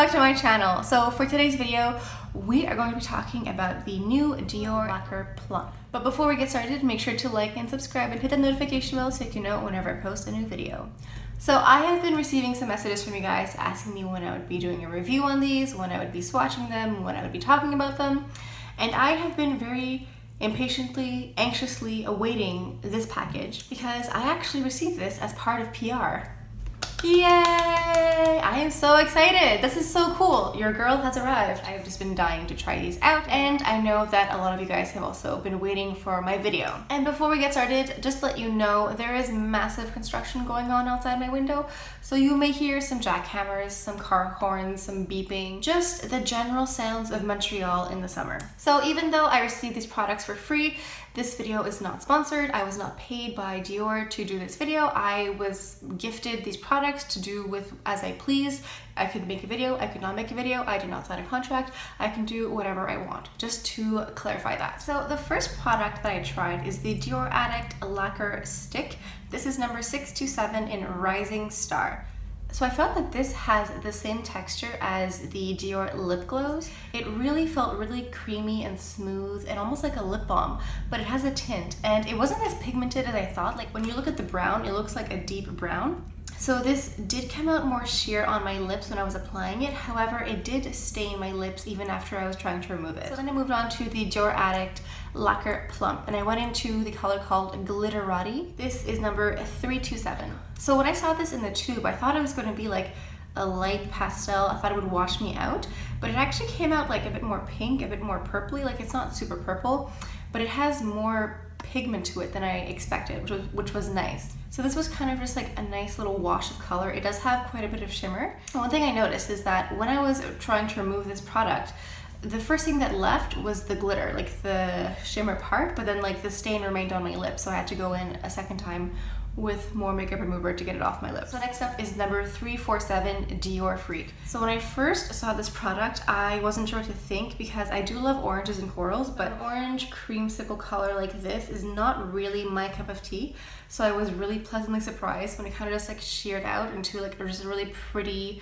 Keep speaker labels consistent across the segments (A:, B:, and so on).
A: back to my channel. So for today's video, we are going to be talking about the new Dior Lacquer Plump. But before we get started, make sure to like and subscribe and hit the notification bell so you can know whenever I post a new video. So I have been receiving some messages from you guys asking me when I would be doing a review on these, when I would be swatching them, when I would be talking about them. And I have been very impatiently, anxiously awaiting this package because I actually received this as part of PR. Yay! I am so excited. This is so cool. Your girl has arrived. I've just been dying to try these out, and I know that a lot of you guys have also been waiting for my video. And before we get started, just to let you know, there is massive construction going on outside my window, so you may hear some jackhammers, some car horns, some beeping, just the general sounds of Montreal in the summer. So even though I received these products for free, this video is not sponsored. I was not paid by Dior to do this video. I was gifted these products to do with as I please. I could make a video, I could not make a video, I did not sign a contract, I can do whatever I want, just to clarify that. So the first product that I tried is the Dior Addict Lacquer Stick. This is number 627 in Rising Star. So I felt that this has the same texture as the Dior lip glows. It really felt really creamy and smooth and almost like a lip balm, but it has a tint and it wasn't as pigmented as I thought. Like when you look at the brown, it looks like a deep brown. So this did come out more sheer on my lips when I was applying it. However, it did stain my lips even after I was trying to remove it. So then I moved on to the Dior Addict Lacquer Plump, and I went into the color called Glitteratti. This is number 327. So when I saw this in the tube, I thought it was going to be like a light pastel. I thought it would wash me out, but it actually came out like a bit more pink, a bit more purpley. Like it's not super purple, but it has more pigment to it than I expected, which was nice. So this was kind of just like a nice little wash of color. It does have quite a bit of shimmer. And one thing I noticed is that when I was trying to remove this product, the first thing that left was the glitter, like the shimmer part, but then like the stain remained on my lips, so I had to go in a second time with more makeup remover to get it off my lips. So next up is number 347, Dior Freak. So when I first saw this product, I wasn't sure what to think because I do love oranges and corals, but an orange creamsicle color like this is not really my cup of tea. So I was really pleasantly surprised when it kind of just like sheared out into like just a really pretty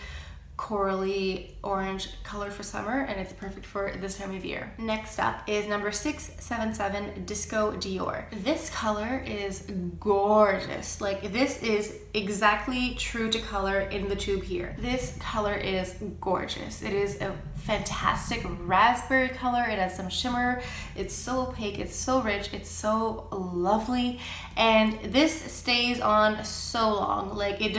A: corally orange color for summer, and it's perfect for this time of year. Next up is number 677, Disco Dior. This color is gorgeous. Like this is exactly true to color in the tube here. This color is gorgeous. It is a fantastic raspberry color. It has some shimmer. It's so opaque, it's so rich, it's so lovely, and this stays on so long. Like it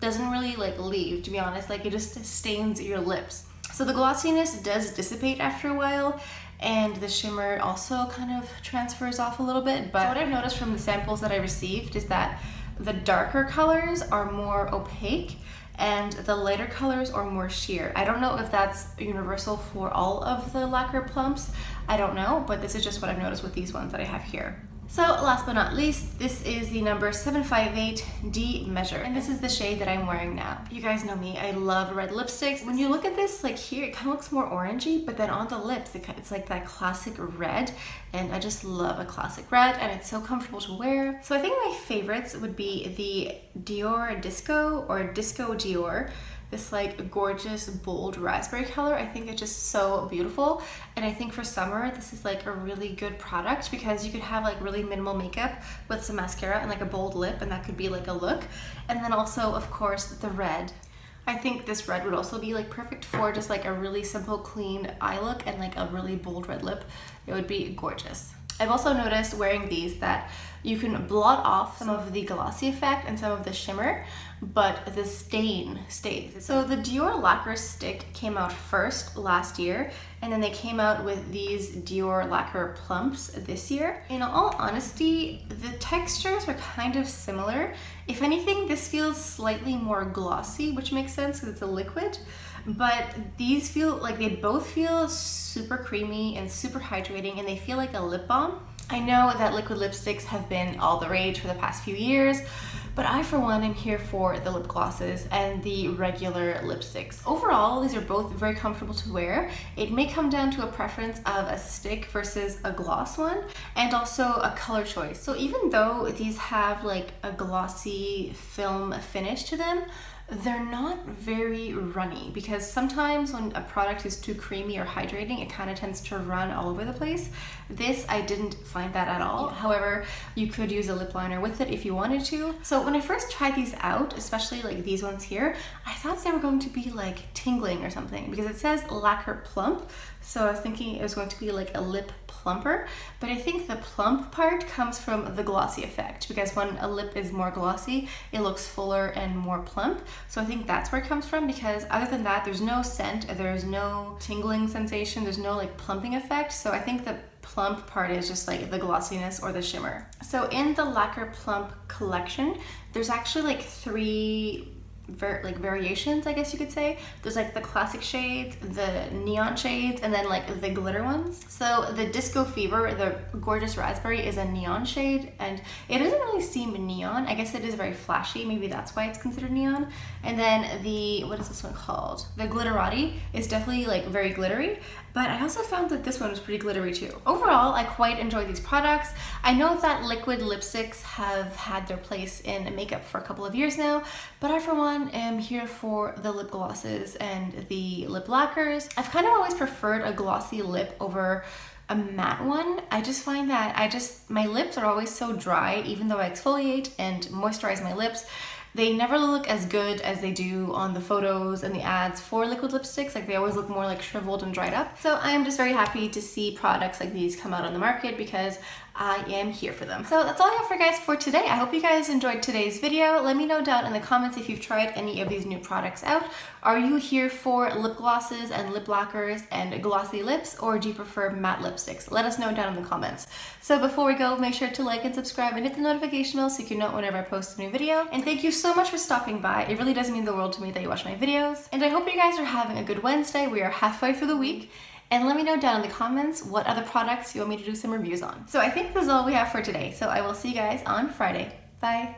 A: doesn't really like leave, to be honest. Like it just stains your lips. So the glossiness does dissipate after a while, and the shimmer also kind of transfers off a little bit. But what I've noticed from the samples that I received is that the darker colors are more opaque and the lighter colors are more sheer. I don't know if that's universal for all of the lacquer plumps. I don't know, but this is just what I've noticed with these ones that I have here. So last but not least, this is the number 758 D Mesure, and this is the shade that I'm wearing now. You guys know me, I love red lipsticks. When you look at this, like here, it kind of looks more orangey, but then on the lips, it's like that classic red, and I just love a classic red, and it's so comfortable to wear. So I think my favorites would be the Dior Disco or Disco Dior. This like gorgeous bold raspberry color. I think it's just so beautiful, and I think for summer this is like a really good product because you could have like really minimal makeup with some mascara and like a bold lip, and that could be like a look. And then also of course the red. I think this red would also be like perfect for just like a really simple clean eye look and like a really bold red lip. It would be gorgeous. I've also noticed wearing these that you can blot off some of the glossy effect and some of the shimmer, but the stain stays. So the Dior Lacquer Stick came out first last year, and then they came out with these Dior Lacquer Plumps this year. In all honesty, the textures are kind of similar. If anything, this feels slightly more glossy, which makes sense because it's a liquid. But these feel like they both feel super creamy and super hydrating, and they feel like a lip balm. I know that liquid lipsticks have been all the rage for the past few years, but I for one am here for the lip glosses and the regular lipsticks. Overall, these are both very comfortable to wear. It may come down to a preference of a stick versus a gloss one, and also a color choice. So even though these have like a glossy film finish to them, they're not very runny, because sometimes when a product is too creamy or hydrating, it kind of tends to run all over the place. This, I didn't find that at all. However, you could use a lip liner with it if you wanted to. So when I first tried these out, especially like these ones here, I thought they were going to be like tingling or something, because it says Lacquer Plump. So I was thinking it was going to be like a lip plumper, but I think the plump part comes from the glossy effect, because when a lip is more glossy, it looks fuller and more plump. So I think that's where it comes from, because other than that, there's no scent, there's no tingling sensation, there's no like plumping effect. So I think the plump part is just like the glossiness or the shimmer. So in the Lacquer Plump collection, there's actually like three variations, I guess you could say. There's like the classic shades, the neon shades, and then like the glitter ones. So the Disco Fever, the Gorgeous Raspberry, is a neon shade, and it doesn't really seem neon. I guess it is very flashy, maybe that's why it's considered neon. And then the, what is this one called? The Glitteratti is definitely like very glittery, but I also found that this one was pretty glittery too. Overall, I quite enjoy these products. I know that liquid lipsticks have had their place in makeup for a couple of years now, but I for one am here for the lip glosses and the lip lacquers. I've kind of always preferred a glossy lip over a matte one. I just find that my lips are always so dry, even though I exfoliate and moisturize my lips. They never look as good as they do on the photos and the ads for liquid lipsticks. Like, they always look more like shriveled and dried up. So I am just very happy to see products like these come out on the market, because I am here for them. So that's all I have for you guys for today. I hope you guys enjoyed today's video. Let me know down in the comments if you've tried any of these new products out. Are you here for lip glosses and lip lacquers and glossy lips, or do you prefer matte lipsticks? Let us know down in the comments. So before we go, make sure to like and subscribe and hit the notification bell so you can know whenever I post a new video. And thank you so much for stopping by. It really does mean the world to me that you watch my videos. And I hope you guys are having a good Wednesday. We are halfway through the week. And let me know down in the comments what other products you want me to do some reviews on. So I think this is all we have for today. So I will see you guys on Friday. Bye.